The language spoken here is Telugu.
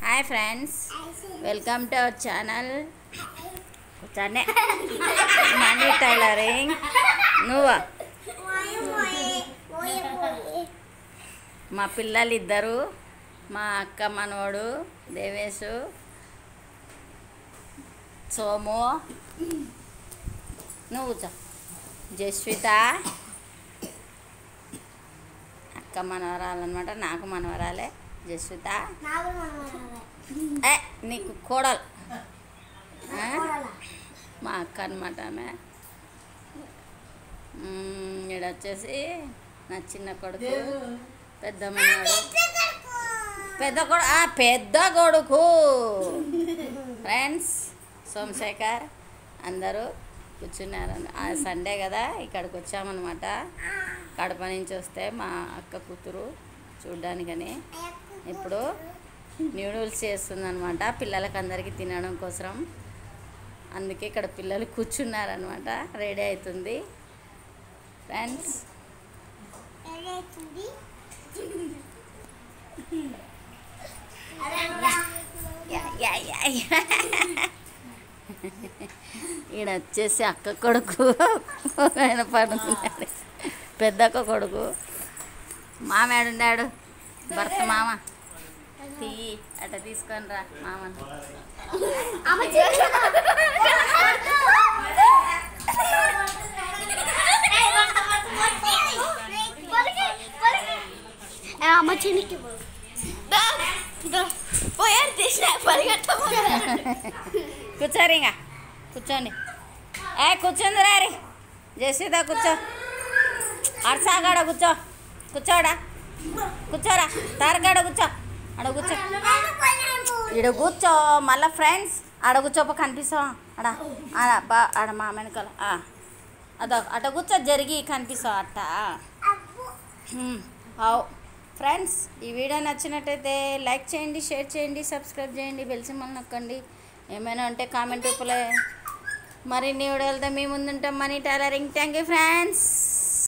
Hi friends, welcome to our channel money tailoring. నువ్వా? మా పిల్లలు ఇద్దరు, మా అక్క మనవడు దేవేశు, సోము, నువ్వు జస్విత అక్క మనవరాలన్నమాట. నాకు మనవరాలే జస్విత. నీకు కోడలు మా అక్క అనమాట. ఆమె ఇక్కడ వచ్చేసి నా చిన్న కొడుకు, పెద్ద మనవాడు, పెద్ద కొడుకు ఫ్రెండ్స్ సోమశేఖర్. అందరూ కూర్చున్నారు. సండే కదా, ఇక్కడికి వచ్చామన్నమాట. కడప నుంచి వస్తే మా అక్క కూతురు చూడ్డానికని ఇప్పుడు న్యూడిల్స్ చేస్తుందనమాట, పిల్లలకి అందరికీ తినడం కోసం. అందుకే ఇక్కడ పిల్లలు కూర్చున్నారనమాట. రెడీ అవుతుంది ఫ్రెండ్స్. ఈడ వచ్చేసి అక్క కొడుకు ఆయన పడుకున్నాడు, పెద్దక్క కొడుకు. మామేడున్నాడు, భర్త మామ. తీయి అట్ట తీసుకొని రా మామను. కూర్చోరు, ఇంకా కూర్చోండి. కూర్చోంది రారి జయసీత, కూర్చో. అరసాగాడ కూర్చో, కూర్చోడా, కూర్చోరా. తారగాడ కూర్చో, అడ కూర్చో, ఇడ కూర్చో. మళ్ళీ ఫ్రెండ్స్ ఆడ కూర్చోప కనిపిస్తావా? ఆడ మా వెనకాల అట కూర్చో, జరిగి కనిపిస్తావు అట్ట. అవు ఫ్రెండ్స్, ఈ వీడియో నచ్చినట్టయితే లైక్ చేయండి, షేర్ చేయండి, సబ్స్క్రైబ్ చేయండి, బెల్ సింబల్ నొక్కండి. ఏమైనా ఉంటే కామెంట్ రూపంలో మరిన్ని వీడియోలతో మీ ముందుంటాం. Money tailoring. Thank you friends.